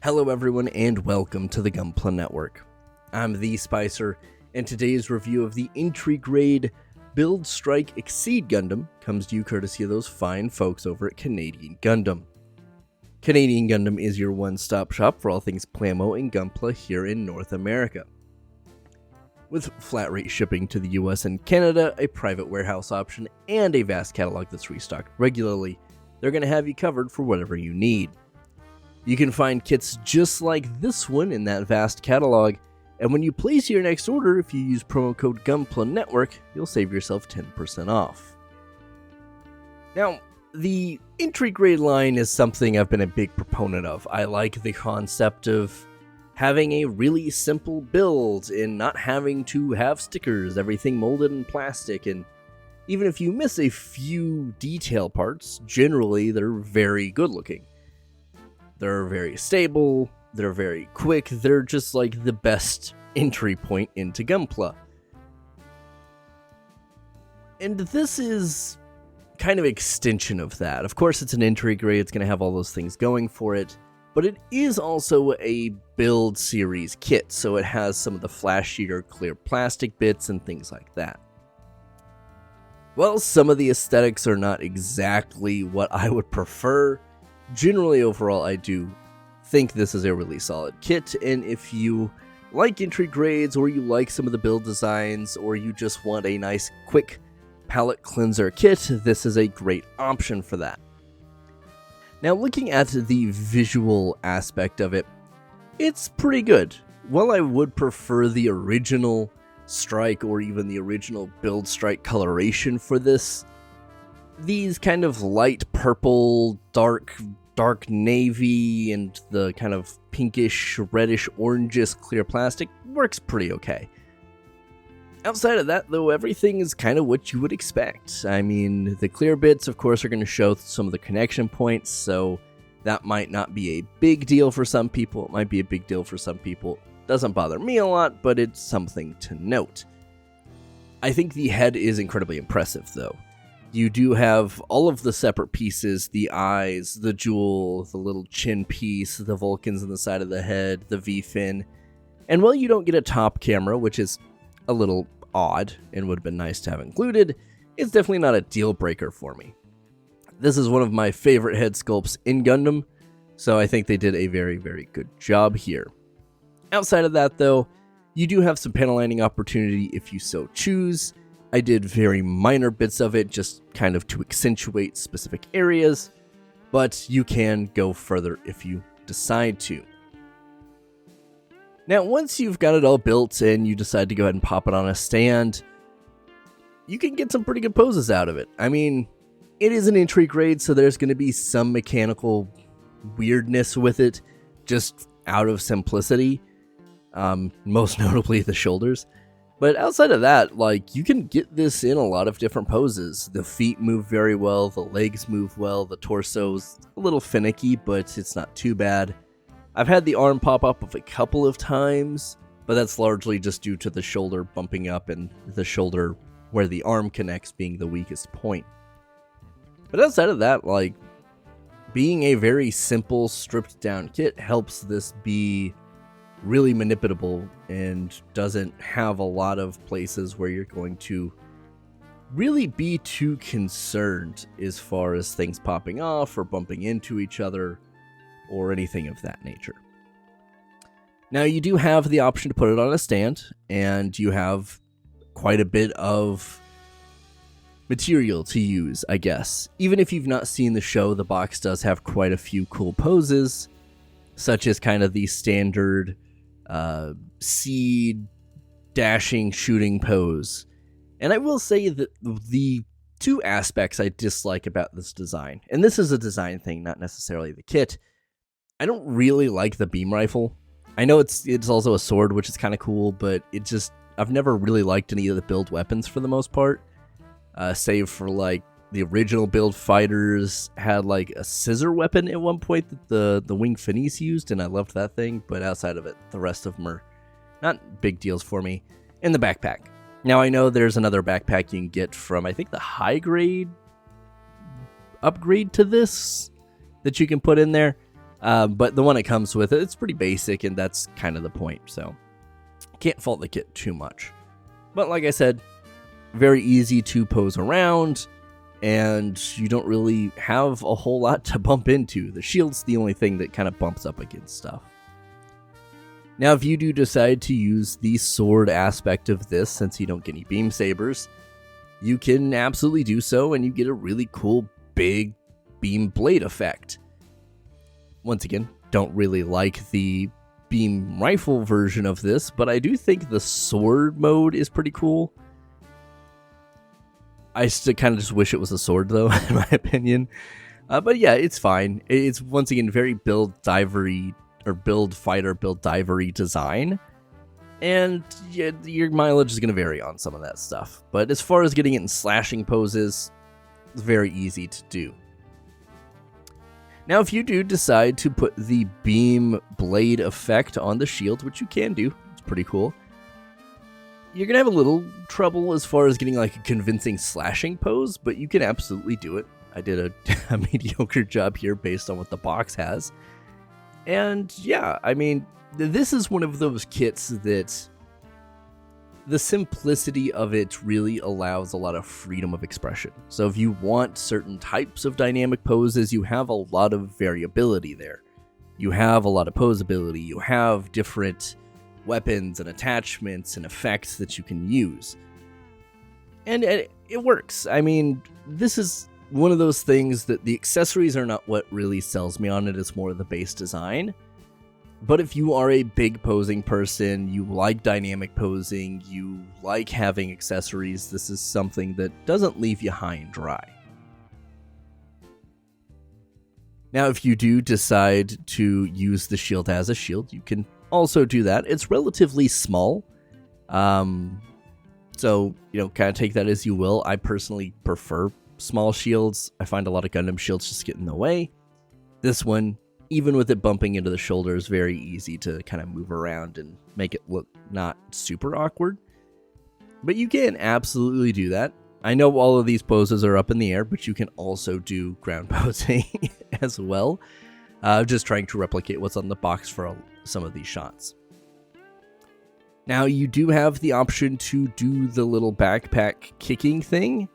Hello everyone and welcome to the Gunpla Network. I'm the Spicer, and today's review of the entry grade Build Strike Exceed Gundam comes to you courtesy of those fine folks over at Canadian Gundam. Canadian Gundam is your one-stop shop for all things Plamo and Gunpla here in North America. With flat rate shipping to the US and Canada, a private warehouse option, and a vast catalog that's restocked regularly, they're going to have you covered for whatever you need. You can find kits just like this one in that vast catalog, and when you place your next order, if you use promo code Gunpla Network, you'll save yourself 10% off. Now, the entry grade line is something I've been a big proponent of. I like the concept of having a really simple build and not having to have stickers, everything molded in plastic, and even if you miss a few detail parts, generally they're very good looking. They're very stable, they're very quick, they're just like the best entry point into Gunpla. And this is kind of extension of that. Of course it's an entry grade, it's going to have all those things going for it, but it is also a build series kit, so it has some of the flashier clear plastic bits and things like that. While some of the aesthetics are not exactly what I would prefer, generally overall I do think this is a really solid kit, and if you like entry grades, or you like some of the build designs, or you just want a nice quick palette cleanser kit, this is a great option for that. Now, looking at the visual aspect of it, it's pretty good. While I would prefer the original Strike or even the original Build Strike coloration for this, these kind of light purple, dark navy, and the kind of pinkish, reddish, orangish clear plastic works pretty okay. Outside of that, though, everything is kind of what you would expect. I mean, the clear bits, of course, are going to show some of the connection points, so that might not be a big deal for some people. It might be a big deal for some people. Doesn't bother me a lot, but it's something to note. I think the head is incredibly impressive, though. You do have all of the separate pieces, the eyes, the jewel, the little chin piece, the Vulcans in the side of the head, the V-fin. And while you don't get a top camera, which is a little odd and would have been nice to have included, it's definitely not a deal breaker for me. This is one of my favorite head sculpts in Gundam, so I think they did a very, very good job here. Outside of that, though, you do have some panel lining opportunity if you so choose. I did very minor bits of it, just kind of to accentuate specific areas, but you can go further if you decide to. Now, once you've got it all built and you decide to go ahead and pop it on a stand, you can get some pretty good poses out of it. I mean, it is an entry grade, so there's going to be some mechanical weirdness with it, just out of simplicity, most notably the shoulders. But outside of that, like, you can get this in a lot of different poses. The feet move very well, the legs move well, the torso's a little finicky, but it's not too bad. I've had the arm pop up a couple of times, but that's largely just due to the shoulder bumping up and the shoulder where the arm connects being the weakest point. But outside of that, like, being a very simple, stripped down kit helps this be really manipulable and doesn't have a lot of places where you're going to really be too concerned as far as things popping off or bumping into each other or anything of that nature. Now, you do have the option to put it on a stand, and you have quite a bit of material to use, I guess. Even if you've not seen the show, the box does have quite a few cool poses, such as kind of the standard seed dashing shooting pose. And I will say that the two aspects I dislike about this design, and this is a design thing, not necessarily the kit, I don't really like the beam rifle. I know it's also a sword, which is kind of cool, but I've never really liked any of the build weapons for the most part, save for like the original build fighters had like a scissor weapon at one point that the Wing Finis used, and I loved that thing, but outside of it, the rest of them are not big deals for me. And the backpack. Now, I know there's another backpack you can get from, I think, the high grade upgrade to this that you can put in there. But the one it comes with, it's pretty basic, and that's kind of the point, so can't fault the kit too much. But like I said, very easy to pose around, and you don't really have a whole lot to bump into. The shield's the only thing that kind of bumps up against stuff. Now, if you do decide to use the sword aspect of this, since you don't get any beam sabers, you can absolutely do so, and you get a really cool big beam blade effect. Once again, don't really like the beam rifle version of this, but I do think the sword mode is pretty cool. I still kind of just wish it was a sword, though, in my opinion. But yeah, it's fine. It's, once again, very build divery, or build fighter, build divery design. And yeah, your mileage is going to vary on some of that stuff. But as far as getting it in slashing poses, it's very easy to do. Now, if you do decide to put the beam blade effect on the shield, which you can do, it's pretty cool, you're going to have a little trouble as far as getting like a convincing slashing pose, but you can absolutely do it. I did a mediocre job here based on what the box has. And yeah, I mean, this is one of those kits that the simplicity of it really allows a lot of freedom of expression. So if you want certain types of dynamic poses, you have a lot of variability there. You have a lot of posability. You have different weapons and attachments and effects that you can use. And it works. I mean, this is one of those things that the accessories are not what really sells me on it. It's more the base design. But if you are a big posing person, you like dynamic posing, you like having accessories, this is something that doesn't leave you high and dry. Now, if you do decide to use the shield as a shield, you can also do that. It's relatively small. So, kind of take that as you will. I personally prefer small shields. I find a lot of Gundam shields just get in the way. This one, even with it bumping into the shoulder, is very easy to kind of move around and make it look not super awkward. But you can absolutely do that. I know all of these poses are up in the air, but you can also do ground posing as well. Just trying to replicate what's on the box for some of these shots. Now, you do have the option to do the little backpack kicking thing.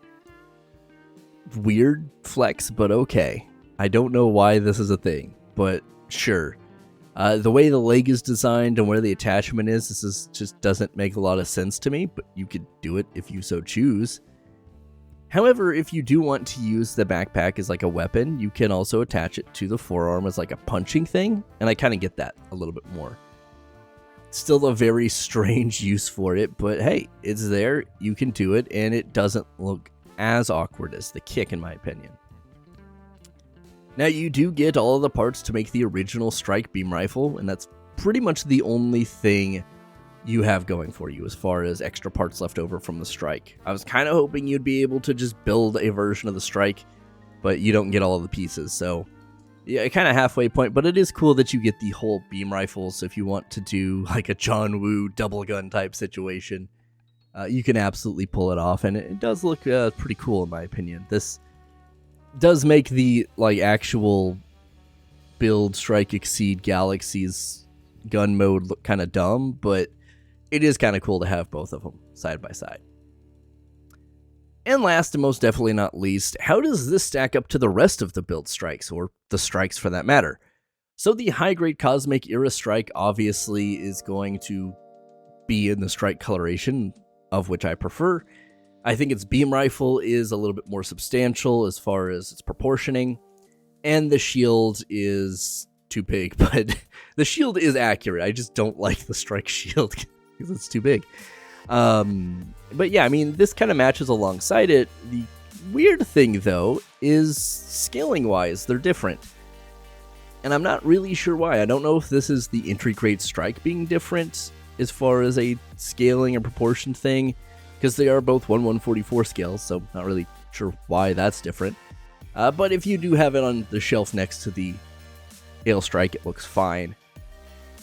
Weird flex, but okay. I don't know why this is a thing, but sure. The way the leg is designed and where the attachment is, just doesn't make a lot of sense to me, but you could do it if you so choose. However, if you do want to use the backpack as like a weapon, you can also attach it to the forearm as like a punching thing, and I kind of get that a little bit more. Still a very strange use for it, but hey, it's there, you can do it, and it doesn't look as awkward as the kick, in my opinion. Now, you do get all of the parts to make the original strike beam rifle, and that's pretty much the only thing you have going for you as far as extra parts left over from the strike. I was kind of hoping you'd be able to just build a version of the strike, but you don't get all of the pieces, so yeah, kind of halfway point, but it is cool that you get the whole beam rifle, so if you want to do like a John Woo double gun type situation, you can absolutely pull it off, and it does look pretty cool in my opinion. This does make the like actual build strike exceed galaxies gun mode look kind of dumb, but it is kind of cool to have both of them side by side. And last and most definitely not least, how does this stack up to the rest of the build strikes, or the strikes for that matter? So the high-grade Cosmic Era strike obviously is going to be in the strike coloration, of which I prefer. I think its beam rifle is a little bit more substantial as far as its proportioning, and the shield is too big, but the shield is accurate. I just don't like the strike shield because it's too big. But yeah, I mean, this kind of matches alongside it. The weird thing, though, is scaling-wise, they're different. And I'm not really sure why. I don't know if this is the entry grade strike being different as far as a scaling or proportion thing, because they are both 1/144 scales, so not really sure why that's different. But if you do have it on the shelf next to the Ale Strike, it looks fine.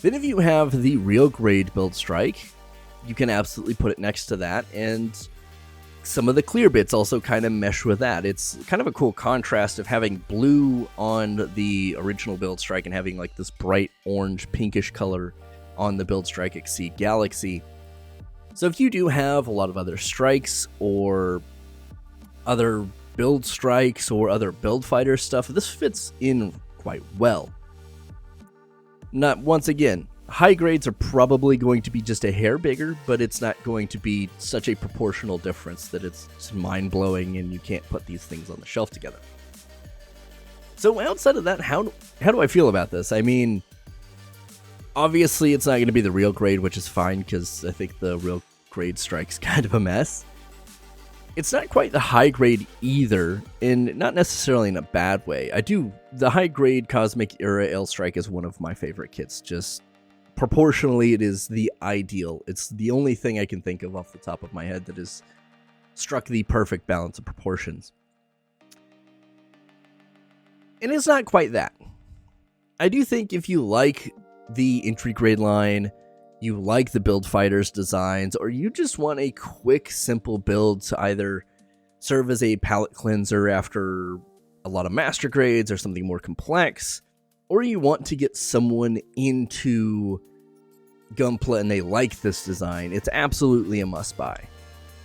Then if you have the real grade build strike, you can absolutely put it next to that, and some of the clear bits also kind of mesh with that. It's kind of a cool contrast of having blue on the original Build Strike and having like this bright orange pinkish color on the Build Strike Exceed Galaxy. So if you do have a lot of other strikes or other build strikes or other build fighter stuff, this fits in quite well. Not once again, high grades are probably going to be just a hair bigger, but it's not going to be such a proportional difference that it's just mind-blowing and you can't put these things on the shelf together. So outside of that, how do I feel about this? I mean, obviously it's not going to be the real grade, which is fine because I think the real grade strike's kind of a mess. It's not quite the high grade either, and not necessarily in a bad way. The high grade Cosmic Era L Strike is one of my favorite kits. Just proportionally, it is the ideal. It's the only thing I can think of off the top of my head that has struck the perfect balance of proportions. And it's not quite that. I do think if you like the entry grade line, you like the Build Fighters designs, or you just want a quick, simple build to either serve as a palette cleanser after a lot of master grades or something more complex, or you want to get someone into Gunpla and they like this design, it's absolutely a must-buy.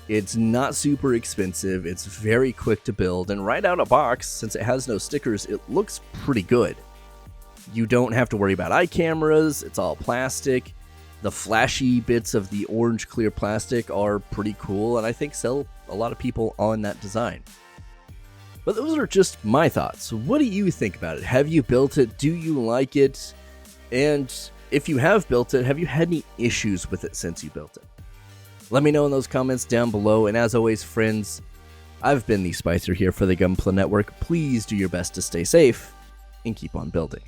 It's not super expensive, it's very quick to build, and right out of box, since it has no stickers, it looks pretty good. You don't have to worry about eye cameras, it's all plastic. The flashy bits of the orange clear plastic are pretty cool, and I think sell a lot of people on that design. But those are just my thoughts. What do you think about it? Have you built it? Do you like it? And if you have built it, have you had any issues with it since you built it? Let me know in those comments down below, and as always, friends, I've been the Spicer here for the Gunpla Network. Please do your best to stay safe and keep on building.